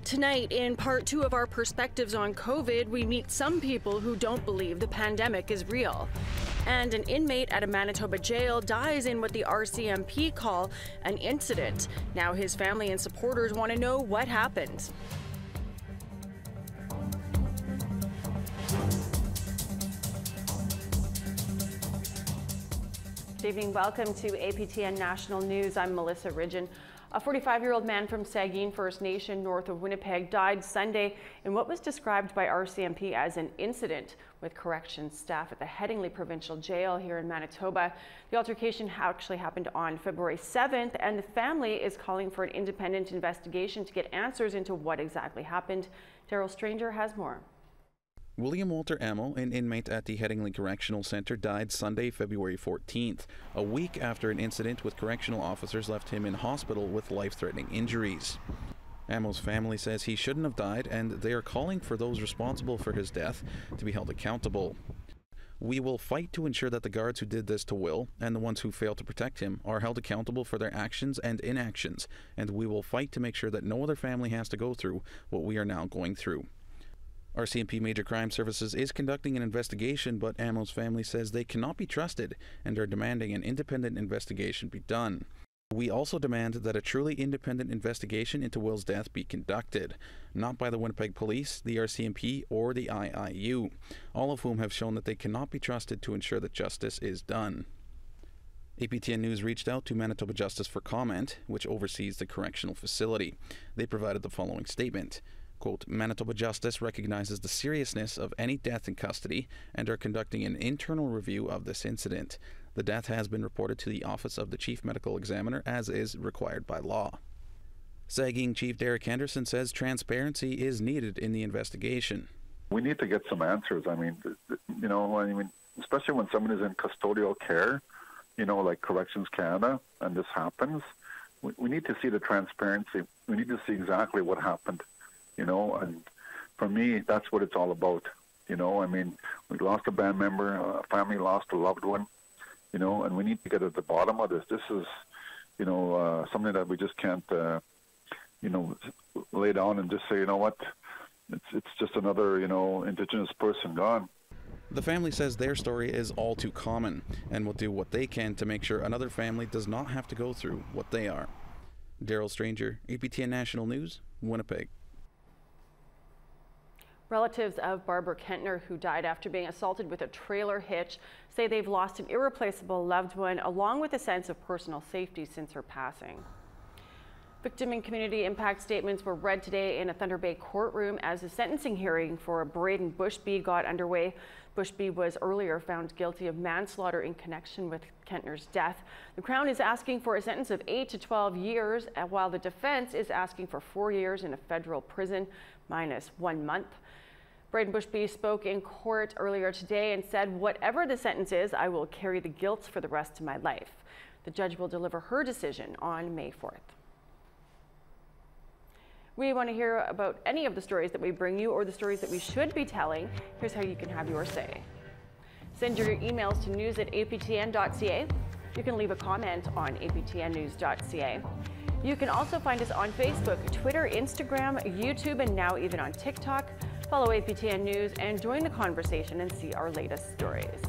Tonight, in part 2 of our perspectives on COVID, we meet some people who don't believe the pandemic is real. And an inmate at a Manitoba jail dies in what the RCMP call an incident. Now his family and supporters want to know what happened. Good evening. Welcome to APTN National News. I'm Melissa Ridgen. A 45-year-old man from Saugeen First Nation north of Winnipeg died Sunday in what was described by RCMP as an incident with corrections staff at the Headingley Provincial Jail here in Manitoba. The altercation actually happened on February 7th, and the family is calling for an independent investigation to get answers into what exactly happened. Daryl Stranger has more. William Walter Amel, an inmate at the Headingley Correctional Centre, died Sunday, February 14th, a week after an incident with correctional officers left him in hospital with life-threatening injuries. Amel's family says he shouldn't have died, and they are calling for those responsible for his death to be held accountable. We will fight to ensure that the guards who did this to Will, and the ones who failed to protect him, are held accountable for their actions and inactions, and we will fight to make sure that no other family has to go through what we are now going through. RCMP Major Crime Services is conducting an investigation, but Amel's family says they cannot be trusted and are demanding an independent investigation be done. We also demand that a truly independent investigation into Will's death be conducted, not by the Winnipeg Police, the RCMP, or the IIU, all of whom have shown that they cannot be trusted to ensure that justice is done. APTN News reached out to Manitoba Justice for comment, which oversees the correctional facility. They provided the following statement. Quote, Manitoba Justice recognizes the seriousness of any death in custody and are conducting an internal review of this incident. The death has been reported to the Office of the Chief Medical Examiner as is required by law. Saugeen Chief Derek Henderson says transparency is needed in the investigation. We need to get some answers. I mean, especially when someone is in custodial care, like Corrections Canada, and this happens, we need to see the transparency. We need to see exactly what happened. And for me, that's what it's all about. We lost a band member, a family lost a loved one, and we need to get at the bottom of this. This is, something that we just can't, lay down and just say, you know what, it's just another, Indigenous person gone. The family says their story is all too common and will do what they can to make sure another family does not have to go through what they are. Daryl Stranger, APTN National News, Winnipeg. Relatives of Barbara Kentner, who died after being assaulted with a trailer hitch, say they've lost an irreplaceable loved one, along with a sense of personal safety since her passing. Victim and community impact statements were read today in a Thunder Bay courtroom as the sentencing hearing for Braden Bushby got underway. Bushby was earlier found guilty of manslaughter in connection with Kentner's death. The Crown is asking for a sentence of 8 to 12 years, while the defense is asking for 4 years in a federal prison minus 1 month. Braden Bushby spoke in court earlier today and said, whatever the sentence is, I will carry the guilt for the rest of my life. The judge will deliver her decision on May 4th. We want to hear about any of the stories that we bring you or the stories that we should be telling. Here's how you can have your say. Send your emails to news@aptn.ca. You can leave a comment on aptnnews.ca. You can also find us on Facebook, Twitter, Instagram, YouTube, and now even on TikTok. Follow APTN News and join the conversation and see our latest stories.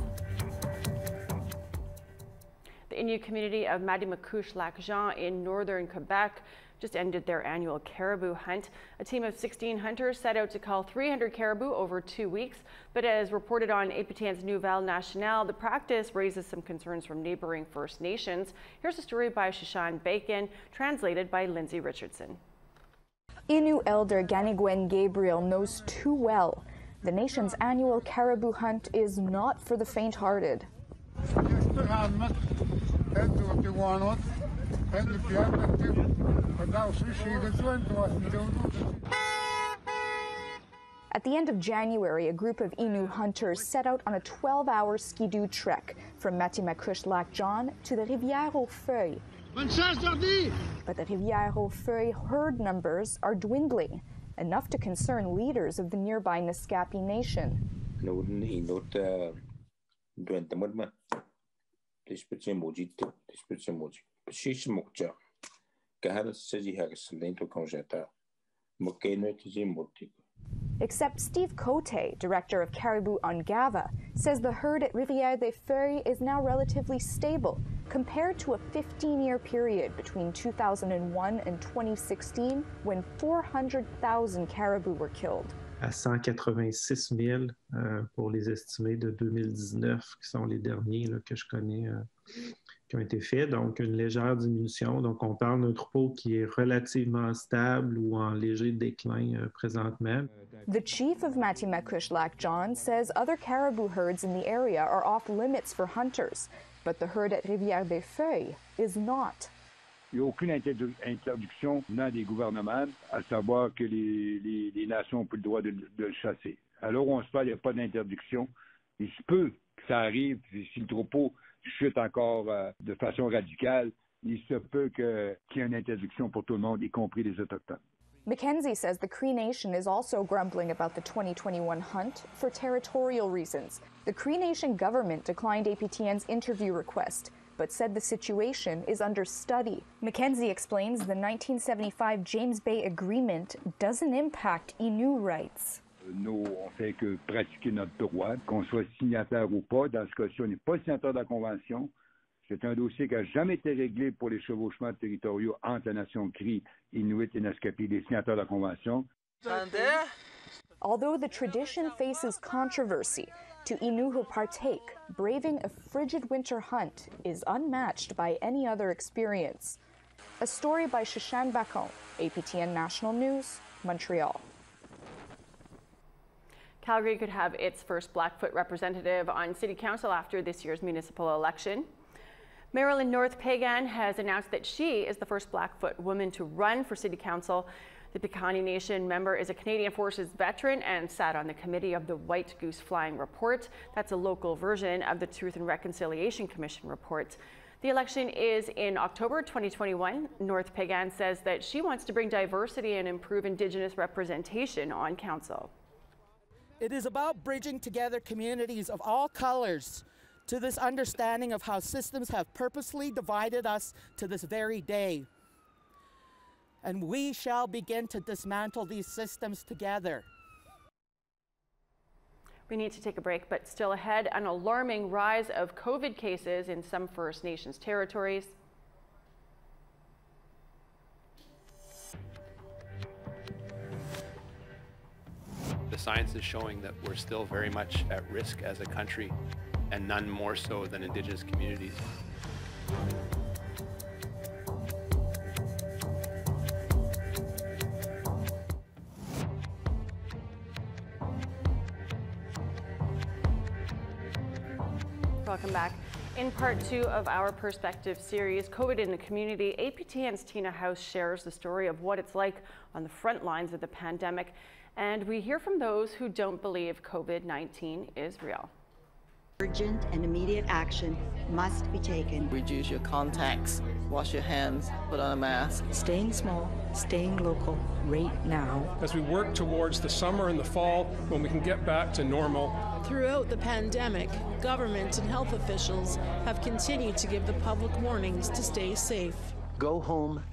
The Innu community of Mattie-Makouche-Lac-Jean in northern Quebec just ended their annual caribou hunt. A team of 16 hunters set out to cull 300 caribou over 2 weeks, but as reported on APTN's Nouvelle Nationale, the practice raises some concerns from neighboring First Nations. Here's a story by Shashan Bacon, translated by Lindsay Richardson. Innu elder Ganigwen Gabriel knows too well the nation's annual caribou hunt is not for the faint-hearted. At the end of January, a group of Innu hunters set out on a 12-hour skidoo trek from Mattie-Makouche-Lac-Jean to the Rivière aux Feuilles. But the Rivière aux Feuilles herd numbers are dwindling, enough to concern leaders of the nearby Naskapi Nation. Except Steve Cote, director of Caribou on Gava, says the herd at Rivière-des-Feuilles is now relatively stable compared to a 15-year period between 2001 and 2016 when 400,000 caribou were killed. À 186 000 pour les estimés de 2019, qui sont les derniers là, que je connais qui ont été faits. Donc, une légère diminution. Donc, on parle d'un troupeau qui est relativement stable ou en léger déclin présentement. The chief of Matimakush Lac John says other caribou herds in the area are off limits for hunters, but the herd at Rivière-des-Feuilles is not. Il n'y a aucune interdiction venant des gouvernements, à savoir que les nations n'ont plus le droit de le chasser. Alors on se parle, il n'y a pas d'interdiction. Il se peut que ça arrive, si le troupeau chute encore de façon radicale, il se peut qu'il y ait une interdiction pour tout le monde, y compris les Autochtones. Mackenzie says the Cree Nation is also grumbling about the 2021 hunt for territorial reasons. The Cree Nation government declined APTN's interview request, but said the situation is under study. Mackenzie explains the 1975 James Bay Agreement doesn't impact Innu rights. Nous, on fait que pratiquer notre droit, qu'on soit signataire ou pas. Dans ce cas-ci, on n'est pas signataire de la Convention. C'est un dossier qui n'a jamais été réglé pour les chevauchements territoriaux entre la nation Cree, Inuit et Naskapi, les signataires de la Convention. Although the tradition faces controversy, to Innu who partake, braving a frigid winter hunt is unmatched by any other experience. A story by Shashan Bacon, APTN National News, Montreal. Calgary could have its first Blackfoot representative on City Council after this year's municipal election. Marilyn North Pagan has announced that she is the first Blackfoot woman to run for City Council. The Piikani Nation member is a Canadian Forces veteran and sat on the committee of the White Goose Flying Report. That's a local version of the Truth and Reconciliation Commission report. The election is in October 2021. North Pagan says that she wants to bring diversity and improve Indigenous representation on council. It is about bridging together communities of all colors to this understanding of how systems have purposely divided us to this very day. And we shall begin to dismantle these systems together. We need to take a break, but still ahead, an alarming rise of COVID cases in some First Nations territories. The science is showing that we're still very much at risk as a country, and none more so than Indigenous communities. Welcome back. In part 2 of our Perspective series, COVID in the Community, APTN's Tina House shares the story of what it's like on the front lines of the pandemic. And we hear from those who don't believe COVID-19 is real. Urgent and immediate action must be taken. Reduce your contacts, wash your hands, put on a mask. Staying small, staying local right now. As we work towards the summer and the fall when we can get back to normal. Throughout the pandemic, government and health officials have continued to give the public warnings to stay safe. Go home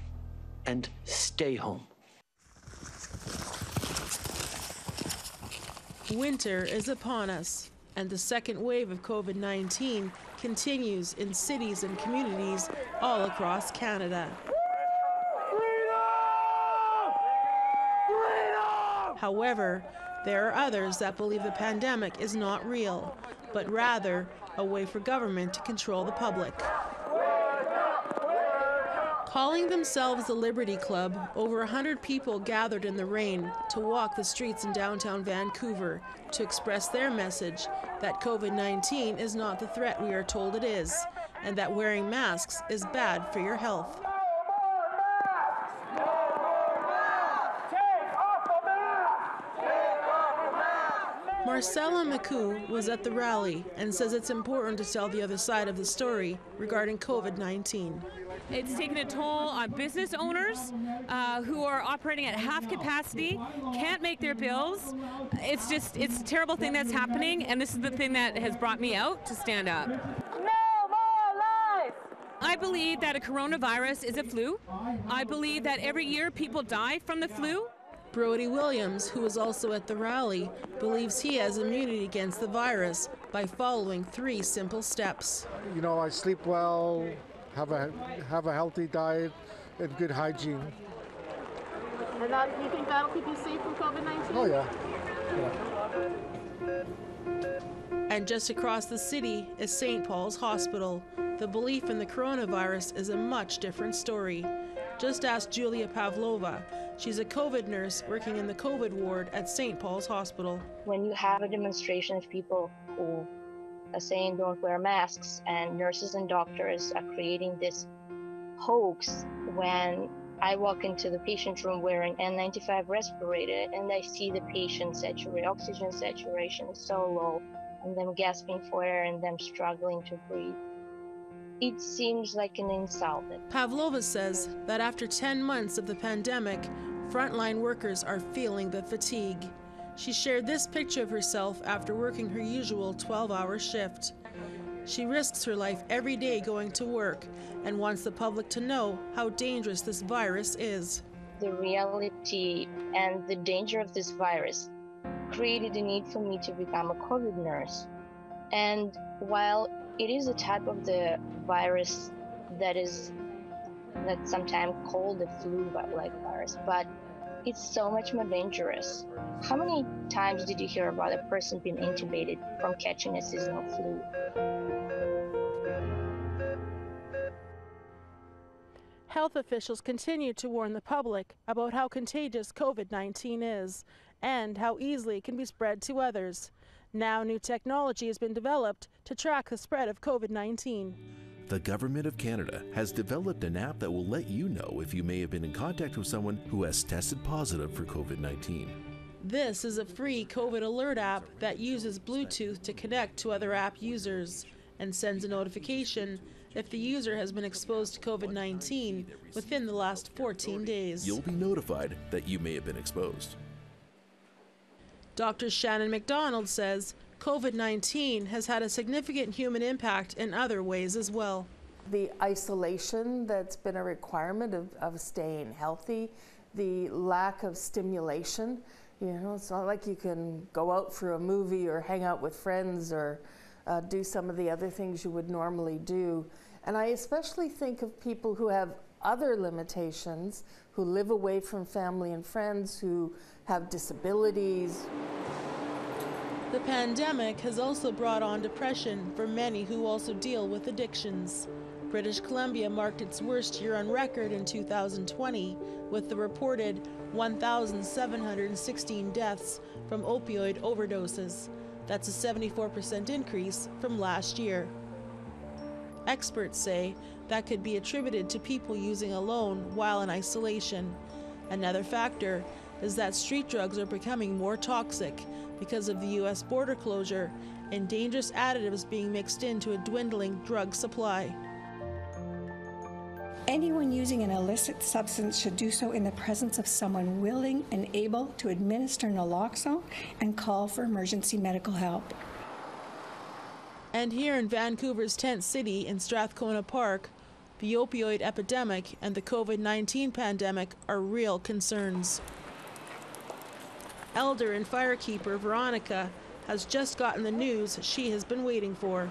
and stay home. Winter is upon us, and the second wave of COVID-19 continues in cities and communities all across Canada. However, there are others that believe the pandemic is not real, but rather a way for government to control the public. Calling themselves the Liberty Club, over 100 people gathered in the rain to walk the streets in downtown Vancouver to express their message that COVID-19 is not the threat we are told it is, and that wearing masks is bad for your health. Marcella McCoo was at the rally and says it's important to tell the other side of the story regarding COVID-19. It's taken a toll on business owners who are operating at half capacity, can't make their bills. It's a terrible thing that's happening, and this is the thing that has brought me out to stand up. No more lies! I believe that a coronavirus is a flu. I believe that every year people die from the flu. Brody Williams, who was also at the rally, believes he has immunity against the virus by following 3 simple steps. You know, I sleep well, have a healthy diet, and good hygiene. And you think that'll keep you safe from COVID-19? Oh yeah. And just across the city is St. Paul's Hospital. The belief in the coronavirus is a much different story. Just ask Julia Pavlova. She's a COVID nurse working in the COVID ward at St. Paul's Hospital. When you have a demonstration of people who are saying don't wear masks, and nurses and doctors are creating this hoax, when I walk into the patient room wearing N95 respirator and I see the patient oxygen saturation so low, and them gasping for air and them struggling to breathe, it seems like an insult. Pavlova says that after 10 months of the pandemic, frontline workers are feeling the fatigue. She shared this picture of herself after working her usual 12-hour shift. She risks her life every day going to work and wants the public to know how dangerous this virus is. The reality and the danger of this virus created a need for me to become a COVID nurse. And while it is a type of the virus that's sometimes called the flu-like virus, but it's so much more dangerous. How many times did you hear about a person being intubated from catching a seasonal flu? Health officials continue to warn the public about how contagious COVID-19 is and how easily it can be spread to others. Now new technology has been developed to track the spread of COVID-19. The Government of Canada has developed an app that will let you know if you may have been in contact with someone who has tested positive for COVID-19. This is a free COVID alert app that uses Bluetooth to connect to other app users and sends a notification if the user has been exposed to COVID-19 within the last 14 days. You'll be notified that you may have been exposed. Dr. Shannon McDonald says COVID-19 has had a significant human impact in other ways as well. The isolation that's been a requirement of staying healthy, the lack of stimulation. You know, it's not like you can go out for a movie or hang out with friends or do some of the other things you would normally do. And I especially think of people who have other limitations, who live away from family and friends, who have disabilities. The pandemic has also brought on depression for many who also deal with addictions. British Columbia marked its worst year on record in 2020 with the reported 1,716 deaths from opioid overdoses. That's a 74% increase from last year. Experts say that could be attributed to people using alone while in isolation. Another factor is that street drugs are becoming more toxic because of the U.S. border closure and dangerous additives being mixed into a dwindling drug supply. Anyone using an illicit substance should do so in the presence of someone willing and able to administer naloxone and call for emergency medical help. And here in Vancouver's tent city in Strathcona Park, the opioid epidemic and the COVID-19 pandemic are real concerns. Elder and firekeeper Veronica has just gotten the news she has been waiting for.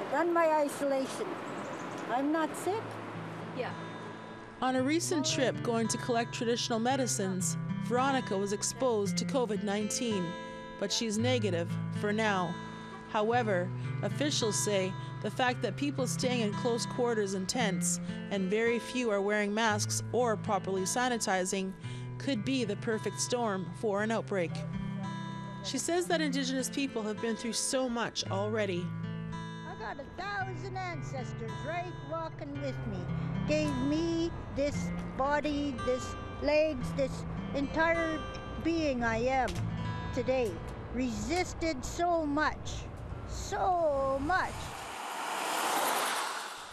I've done my isolation. I'm not sick. Yeah. On a recent trip going to collect traditional medicines, Veronica was exposed to COVID-19, but she's negative for now. However, officials say the fact that people staying in close quarters in tents and very few are wearing masks or properly sanitizing could be the perfect storm for an outbreak. She says that Indigenous people have been through so much already. I got 1,000 ancestors right walking with me. Gave me this body, this legs, this entire being I am today. Resisted so much. So much.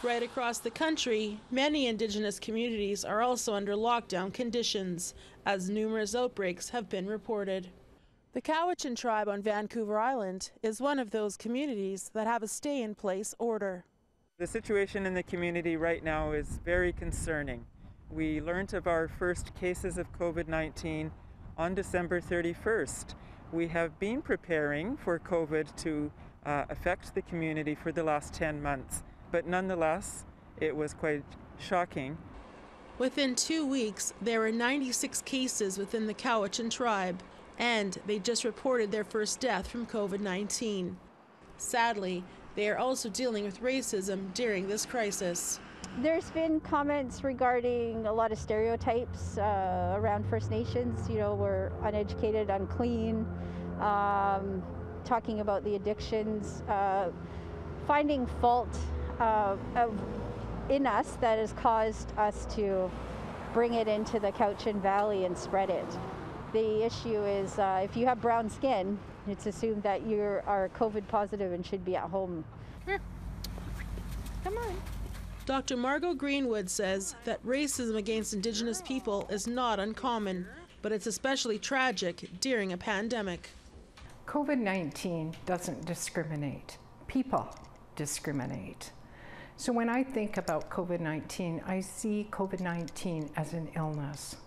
Right across the country, many Indigenous communities are also under lockdown conditions, as numerous outbreaks have been reported. The Cowichan tribe on Vancouver Island is one of those communities that have a stay-in-place order. The situation in the community right now is very concerning. We learned of our first cases of COVID-19 on December 31st. We have been preparing for COVID to affect the community for the last 10 months, but nonetheless, it was quite shocking. Within 2 weeks, there were 96 cases within the Cowichan tribe, and they just reported their first death from COVID-19. Sadly, they are also dealing with racism during this crisis. There's been comments regarding a lot of stereotypes around First Nations. You know, we're uneducated, unclean, talking about the addictions, finding fault in us that has caused us to bring it into the Cowichan Valley and spread it. The issue is if you have brown skin, it's assumed that you are COVID positive and should be at home. Come on. Dr. Margot Greenwood says that racism against Indigenous people is not uncommon, but it's especially tragic during a pandemic. COVID-19 doesn't discriminate. People discriminate. So when I think about COVID-19, I see COVID-19 as an illness.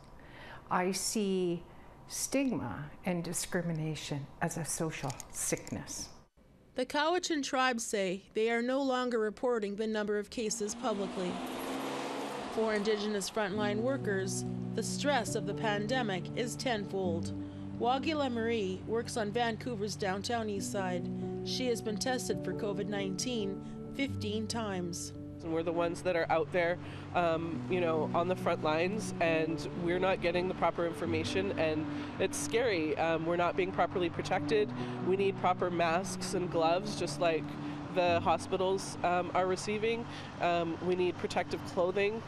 I see stigma and discrimination as a social sickness. The Cowichan tribe say they are no longer reporting the number of cases publicly. For Indigenous frontline workers, the stress of the pandemic is tenfold. Wagila Marie works on Vancouver's downtown east side. She has been tested for COVID-19 15 times. And we're the ones that are out there, on the front lines, and we're not getting the proper information, and it's scary. We're not being properly protected. We need proper masks and gloves, just like the hospitals are receiving. We need protective clothing.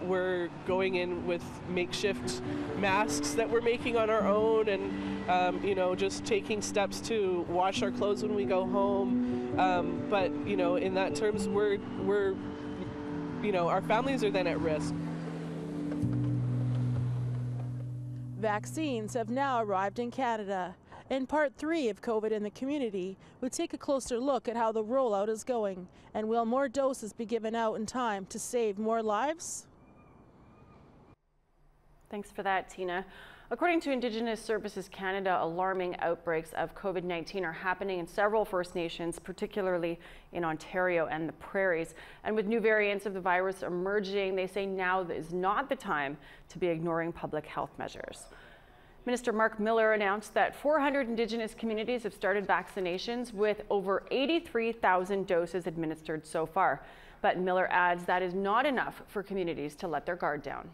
We're going in with makeshift masks that we're making on our own, and just taking steps to wash our clothes when we go home. But in that terms, we're our families are then at risk. Vaccines have now arrived in Canada. In part 3 of COVID in the community, we take a closer look at how the rollout is going, and will more doses be given out in time to save more lives? Thanks for that, Tina. According to Indigenous Services Canada, alarming outbreaks of COVID-19 are happening in several First Nations, particularly in Ontario and the Prairies. And with new variants of the virus emerging, they say now is not the time to be ignoring public health measures. Minister Mark Miller announced that 400 Indigenous communities have started vaccinations with over 83,000 doses administered so far. But Miller adds that is not enough for communities to let their guard down.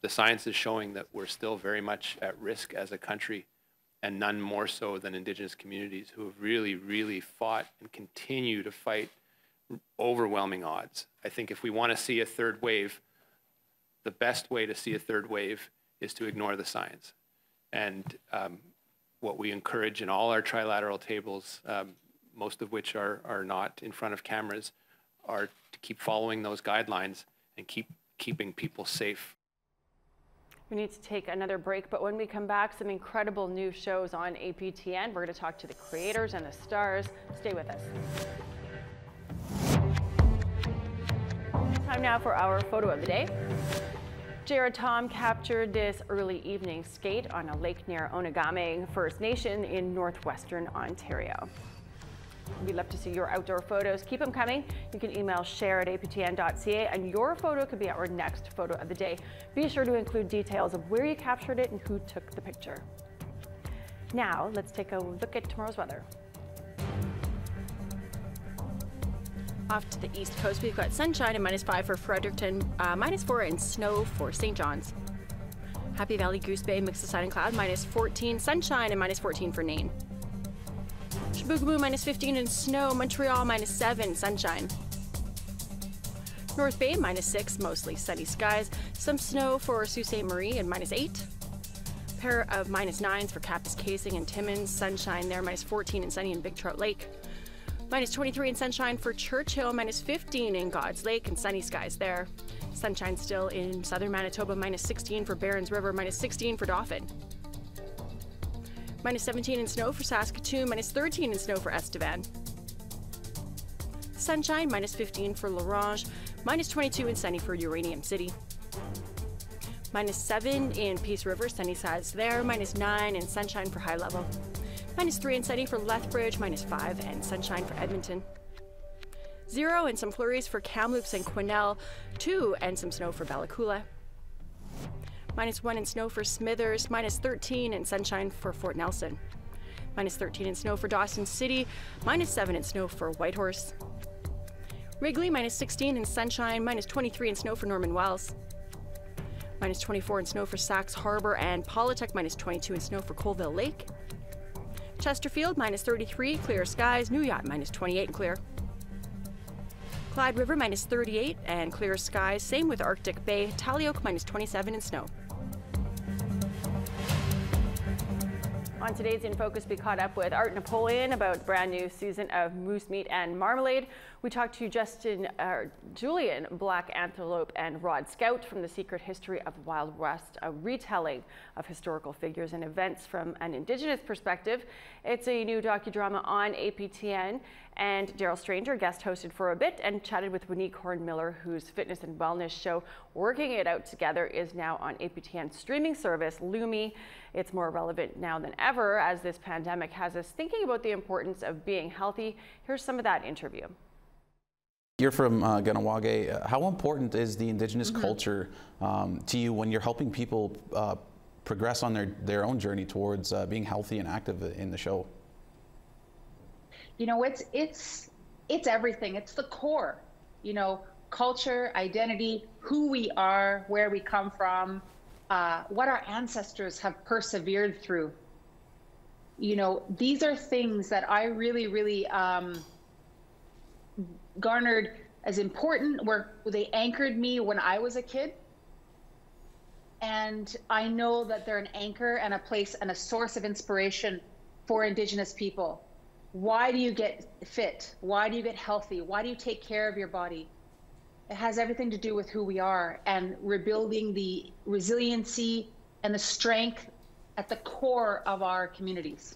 The science is showing that we're still very much at risk as a country, and none more so than Indigenous communities who have really, really fought and continue to fight overwhelming odds. I think if we want to see a third wave, the best way to see a third wave is to ignore the science. And what we encourage in all our trilateral tables, most of which are not in front of cameras, are to keep following those guidelines and keeping people safe. We need to take another break, but when we come back, some incredible new shows on APTN. We're going to talk to the creators and the stars. Stay with us. Time now for our photo of the day. Jared Tom captured this early evening skate on a lake near Onegame First Nation in northwestern Ontario. We'd love to see your outdoor photos. Keep them coming. You can email share@aptn.ca, and your photo could be our next photo of the day. Be sure to include details of where you captured it and who took the picture. Now, let's take a look at tomorrow's weather. Off to the east coast, we've got sunshine and -5 for Fredericton, -4 and snow for St. John's. Happy Valley, Goose Bay, mix of sun and cloud, -14, sunshine and -14 for Nain. Chibougamau, -15 and snow, Montreal, -7, sunshine. North Bay, -6, mostly sunny skies, some snow for Sault Ste. Marie and -8. Pair of -9s for Kapuskasing and Timmins, sunshine there, -14 and sunny in Big Trout Lake. -23 and sunshine for Churchill, -15 in God's Lake and sunny skies there. Sunshine still in southern Manitoba, -16 for Barons River, -16 for Dauphin. -17 in snow for Saskatoon, -13 in snow for Estevan. sunshine, minus 15 for L'Orange, minus 22 in sunny for Uranium City. Minus 7 in Peace River, sunny sides there, minus 9 in sunshine for High Level. Minus 3 and sunny for Lethbridge, minus 5 and sunshine for Edmonton. 0 and some flurries for Kamloops and Quesnel, 2 and some snow for Bella Coola. Minus 1 in snow for Smithers, minus 13 and sunshine for Fort Nelson. Minus 13 in snow for Dawson City, minus 7 in snow for Whitehorse. Wrigley, minus 16 in sunshine, minus 23 in snow for Norman Wells. Minus 24 in snow for Sax Harbor, and Paulatuck, minus 22 in snow for Colville Lake. Chesterfield, minus 33, clear skies. New Yacht, minus 28 and clear. Clyde River, minus 38 and clear skies. Same with Arctic Bay. Tallyoak, minus 27 in snow. On today's In Focus, we caught up with Art Napoleon about brand new season of Moose Meat and Marmalade. We talked to Julian, Black Antelope, and Rod Scout from The Secret History of Wild West, a retelling of historical figures and events from an Indigenous perspective. It's a new docudrama on APTN, and Daryl Stranger guest hosted for a bit and chatted with Winique Horn-Miller, whose fitness and wellness show Working It Out Together is now on APTN's streaming service, Lumi. It's more relevant now than ever as this pandemic has us thinking about the importance of being healthy. Here's some of that interview. You're from Ganawage. How important is the Indigenous culture to you when you're helping people progress on their own journey towards being healthy and active in the show? You know, it's everything. It's the core. You know, culture, identity, who we are, where we come from, what our ancestors have persevered through. You know, these are things that I really garnered as important, where they anchored me when I was a kid. And I know that they're an anchor and a place and a source of inspiration for Indigenous people. Why do you get fit? Why do you get healthy? Why do you take care of your body? It has everything to do with who we are and rebuilding the resiliency and the strength at the core of our communities.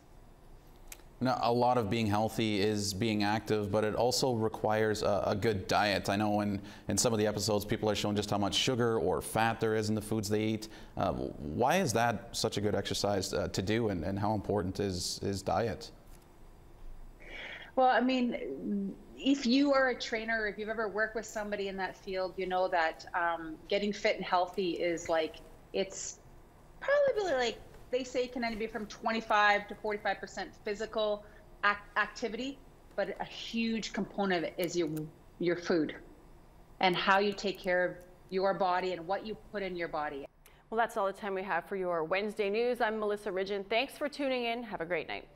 Now, a lot of being healthy is being active, but it also requires a good diet. I know in some of the episodes, people are showing just how much sugar or fat there is in the foods they eat. Why is that such a good exercise to do, and how important is diet? Well, I mean, if you are a trainer, if you've ever worked with somebody in that field, you know that getting fit and healthy is like, it's probably like, they say it can only be from 25 to 45% physical activity, but a huge component of it is your food and how you take care of your body and what you put in your body. Well, that's all the time we have for your Wednesday news. I'm Melissa Ridgen. Thanks for tuning in. Have a great night.